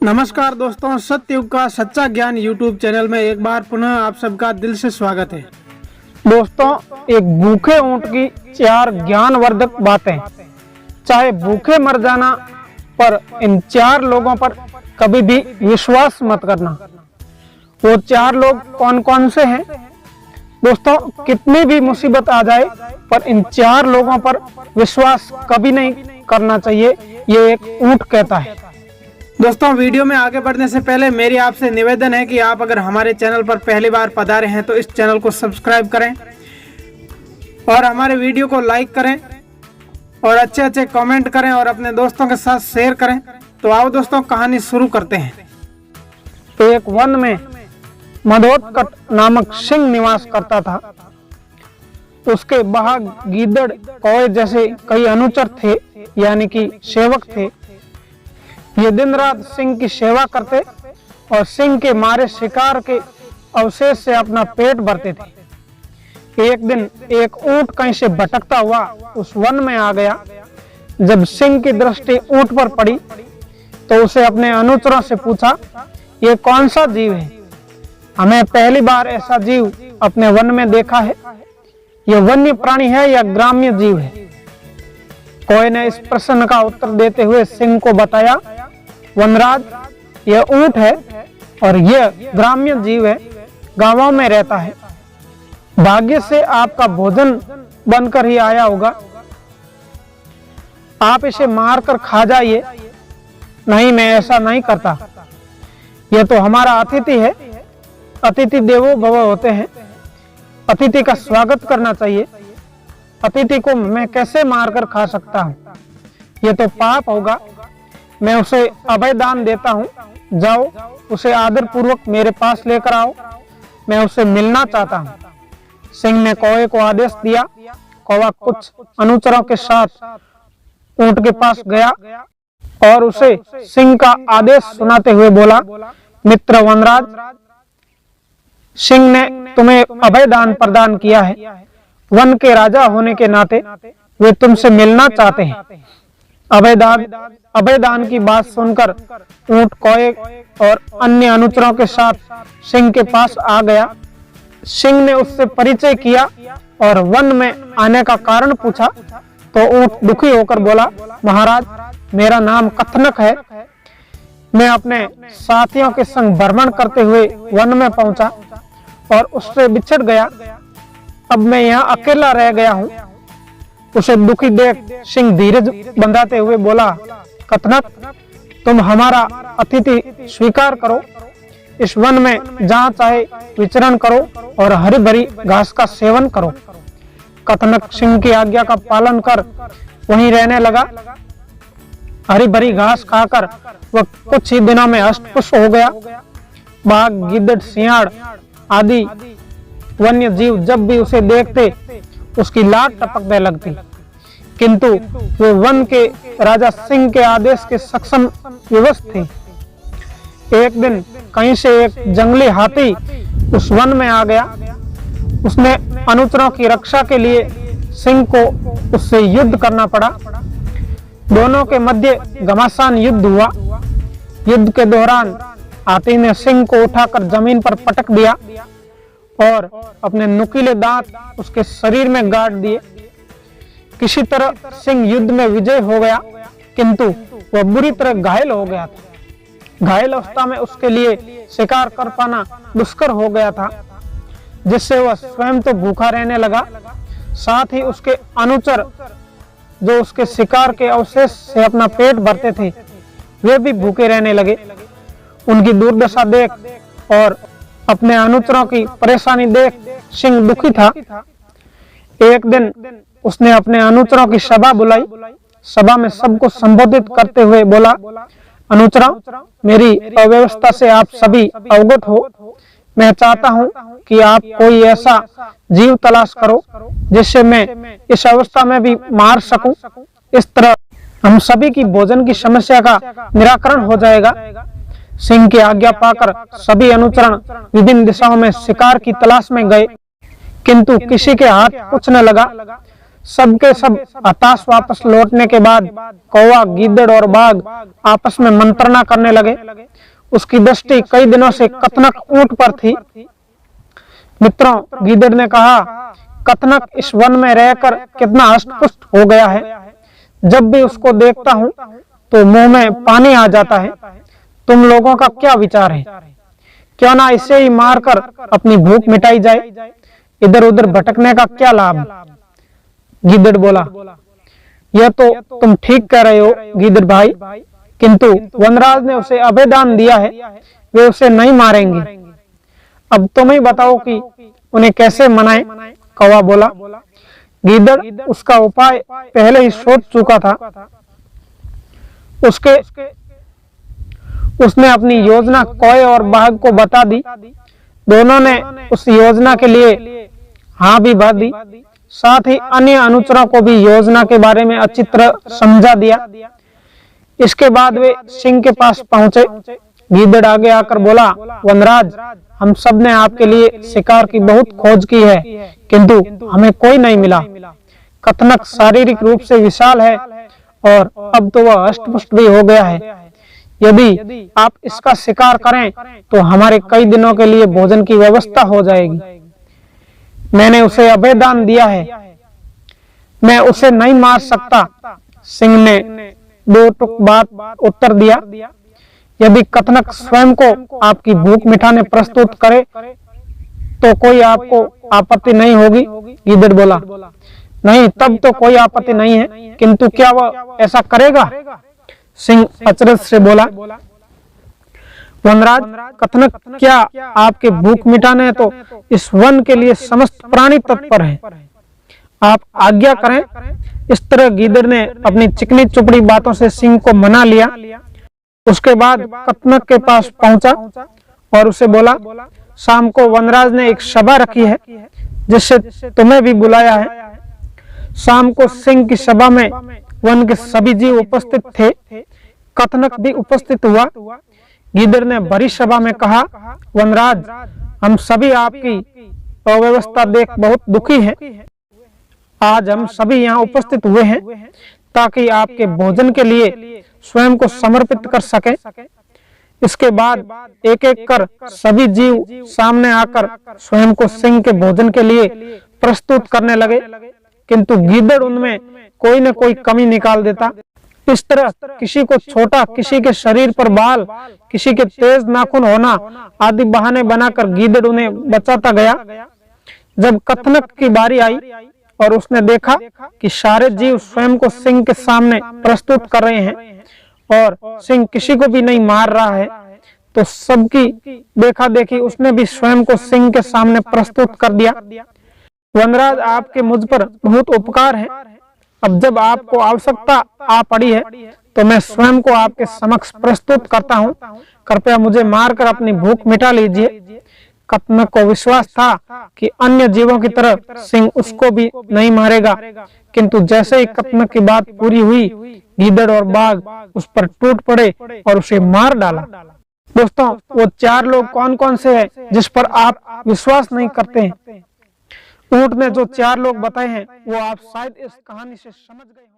नमस्कार दोस्तों, सतयुग का सच्चा ज्ञान यूट्यूब चैनल में एक बार पुनः आप सबका दिल से स्वागत है। दोस्तों, एक भूखे ऊंट की 4 ज्ञानवर्धक बातें। चाहे भूखे मर जाना, पर इन 4 लोगों पर कभी भी विश्वास मत करना। वो 4 लोग कौन कौन से हैं? दोस्तों, कितनी भी मुसीबत आ जाए, पर इन 4 लोगों पर विश्वास कभी नहीं करना चाहिए, ये एक ऊंट कहता है। दोस्तों, वीडियो में आगे बढ़ने से पहले मेरी आपसे निवेदन है कि आप अगर हमारे चैनल पर पहली बार पधारे हैं तो इस चैनल को सब्सक्राइब करें और हमारे वीडियो को लाइक करें और अच्छे कमेंट करें और अपने दोस्तों के साथ शेयर करें। तो आओ दोस्तों, कहानी शुरू करते हैं। एक वन में मधोत्कट नामक सिंह निवास करता था। उसके बाघ, गीदड़, कौवे जैसे कई अनुचर थे, यानी कि सेवक थे। ये दिन रात सिंह की सेवा करते और सिंह के मारे शिकार के अवशेष से अपना पेट भरते थे। एक दिन एक ऊंट कहीं से भटकता हुआ उस वन में आ गया। जब सिंह की दृष्टि ऊंट पर पड़ी तो उसे अपने अनुचरों से पूछा, ये कौन सा जीव है? हमें पहली बार ऐसा जीव अपने वन में देखा है। यह वन्य प्राणी है या ग्राम्य जीव है? कोई ने इस प्रश्न का उत्तर देते हुए सिंह को बताया, वनराज, यह ऊंट है और यह ग्राम्य जीव है, गांवों में रहता है। भाग्य से आपका भोजन बनकर ही आया होगा। आप इसे मारकर खा जाइए। नहीं, मैं ऐसा नहीं करता। यह तो हमारा अतिथि है। अतिथि देवो भव होते हैं। अतिथि का स्वागत करना चाहिए। अतिथि को मैं कैसे मारकर खा सकता हूँ? यह तो पाप होगा। मैं उसे अभय दान देता हूँ। जाओ, उसे आदर पूर्वक मेरे पास लेकर आओ। मैं उसे मिलना चाहता हूँ। सिंह ने कौवे को आदेश दिया। कौवा कुछ अनुचरों के साथ ऊंट के पास गया और उसे सिंह का आदेश सुनाते हुए बोला, मित्र वनराज, सिंह ने तुम्हें अभय दान प्रदान किया है। वन के राजा होने के नाते वे तुमसे मिलना चाहते हैं। अभय दान की बात सुनकर ऊंट कौवे और अन्य अनुचरों के साथ सिंह के पास आ गया। सिंह ने उससे परिचय किया और वन में आने का कारण पूछा तो ऊंट दुखी होकर बोला, महाराज, मेरा नाम कथनक है। मैं अपने साथियों के संग भ्रमण करते हुए वन में पहुंचा और उससे बिछड़ गया। अब मैं यहाँ अकेला रह गया हूँ। उसे दुखी देख सिंह धीरज बंधाते हुए बोला, कथनक, तुम हमारा अतिथि स्वीकार करो। इस वन में जहाँ चाहे विचरण करो और हरी भरी घास का सेवन करो। कथनक सिंह की आज्ञा का पालन कर वहीं रहने लगा। हरी भरी घास खाकर वह कुछ ही दिनों में हष्ट-पुष्ट हो गया। बाघ, गिद्ध, सियाड़ आदि वन्य जीव जब भी उसे देखते उसकी लाट टपकने लगती, किंतु वे वन के राजा सिंह के आदेश के सक्षम विवश थे। एक दिन कहीं से एक जंगली हाथी उस वन में आ गया। उसने अनुचरों की रक्षा के लिए सिंह को उससे युद्ध करना पड़ा। दोनों के मध्य घमासान युद्ध हुआ। युद्ध के दौरान हाथी ने सिंह को उठाकर जमीन पर पटक दिया और अपने नुकीले दांत उसके शरीर में गाड़ दिए। किसी तरह सिंह युद्ध में विजय हो गया, किंतु वह बुरी तरह घायल हो गया था। घायल अवस्था में उसके लिए शिकार कर पाना दुष्कर हो गया था, जिससे वह स्वयं तो भूखा रहने लगा, साथ ही उसके अनुचर जो उसके शिकार के अवशेष से अपना पेट भरते थे, वे भी भूखे रहने लगे। उनकी दुर्दशा देख और अपने अनुचरों की परेशानी देख सिंह दुखी था। एक दिन उसने अपने अनुचरों की सभा बुलाई। सभा में सबको संबोधित करते हुए बोला, अनुचरों, मेरी अव्यवस्था से आप सभी अवगत हो। मैं चाहता हूं कि आप कोई ऐसा जीव तलाश करो जिससे मैं इस अवस्था में भी मार सकूं। इस तरह हम सभी की भोजन की समस्या का निराकरण हो जाएगा। सिंह की आज्ञा पाकर सभी अनुचरण विभिन्न दिशाओं में शिकार की तलाश में गए, किंतु किसी के हाथ कुछ न लगा। सबके सब हताश वापस लौटने के बाद कौवा, गीदड़ और बाघ आपस में मंत्रणा करने लगे। उसकी दृष्टि कई दिनों से कथनक ऊंट पर थी। मित्रों, गीदड़ ने कहा, कथनक इस वन में रहकर कितना हष्ट-पुष्ट हो गया है। जब भी उसको देखता हूँ तो मुंह में पानी आ जाता है। तुम लोगों का क्या विचार है? क्यों ना इसे ही मारकर अपनी भूख मिटाई जाए? इधर उधर भटकने का क्या लाभ? गीदड़ बोला, यह तो तुम ठीक कह रहे हो गीदड़ भाई, किंतु वनराज ने उसे अभयदान दिया है, वे उसे नहीं मारेंगे। अब तुम ही बताओ कि उन्हें कैसे मनाएं? कौवा बोला। गीदड़ उसका उपाय पहले ही सोच चुका था। उसने अपनी योजना कौवे और बाघ को बता दी। दोनों ने उस योजना के लिए हाँ भी भर दी। साथ ही अन्य अनुचरों को भी योजना के बारे में अच्छी तरह समझा दिया। इसके बाद वे सिंह के पास पहुंचे। गीदड़ आगे आकर बोला, वनराज, हम सब ने आपके लिए शिकार की बहुत खोज की है, किंतु हमें कोई नहीं मिला। कथनक शारीरिक रूप से विशाल है और अब तो वह हष्ट-पुष्ट भी हो गया है। यदि आप इसका शिकार करें तो हमारे कई दिनों के लिए भोजन की व्यवस्था हो जाएगी। मैंने उसे अभयदान दिया है, मैं उसे नहीं मार सकता। सिंह ने दो टुक बात उत्तर दिया। यदि कथनक स्वयं को आपकी भूख मिटाने प्रस्तुत करे तो कोई आपको आपत्ति नहीं होगी? गीदड़ बोला, नहीं, तब तो कोई आपत्ति नहीं है, किंतु क्या वह ऐसा करेगा? सिंह अचरज से बोला, वनराज, कथनक क्या आपके भूख मिटाने तो इस वन के लिए समस्त प्राणी तत्पर हैं। आप आज्ञा करें। इस तरह गीदड़ ने अपनी चिकनी चुपड़ी बातों से सिंह को मना लिया। उसके बाद कथनक के पास पहुंचा और उसे बोला, शाम को वनराज ने एक सभा रखी है जिससे तुम्हें भी बुलाया है। शाम को सिंह की सभा में वन के सभी जीव उपस्थित थे। कथनक भी उपस्थित हुआ। गीदड़ ने भरी सभा में कहा, वनराज, हम सभी आपकी अव्यवस्था देख बहुत दुखी हैं। आज हम सभी यहाँ उपस्थित हुए हैं ताकि आपके भोजन के लिए स्वयं को समर्पित कर सके। इसके बाद एक एक कर सभी जीव सामने आकर स्वयं को सिंह के भोजन के लिए प्रस्तुत करने लगे, किंतु गीदड़ उनमें कोई न कोई कमी निकाल देता। इस तरह किसी को छोटा, किसी के शरीर पर बाल, किसी के तेज नाखून होना आदि बहाने बनाकर गीदड़ उन्हें बचाता गया। जब कथनक की बारी आई और उसने देखा कि सारे जीव स्वयं को सिंह के सामने प्रस्तुत कर रहे हैं और सिंह किसी को भी नहीं मार रहा है, तो सबकी देखा देखी उसने भी स्वयं को सिंह के सामने प्रस्तुत कर दिया। वनराज, आपके मुझ पर बहुत उपकार है। अब जब आपको आवश्यकता आ पड़ी है तो मैं स्वयं को आपके समक्ष प्रस्तुत करता हूँ। कृपया मुझे मारकर अपनी भूख मिटा लीजिए। कथनक को विश्वास था कि अन्य जीवों की तरह सिंह उसको भी नहीं मारेगा, किंतु जैसे ही कथनक की बात पूरी हुई, गीदड़ और बाघ उस पर टूट पड़े और उसे मार डाला। दोस्तों, वो चार लोग कौन कौन से हैं जिस पर आप विश्वास नहीं करते हैं? ऊंट ने जो चार लोग बताए हैं वो आप शायद इस कहानी से समझ गए।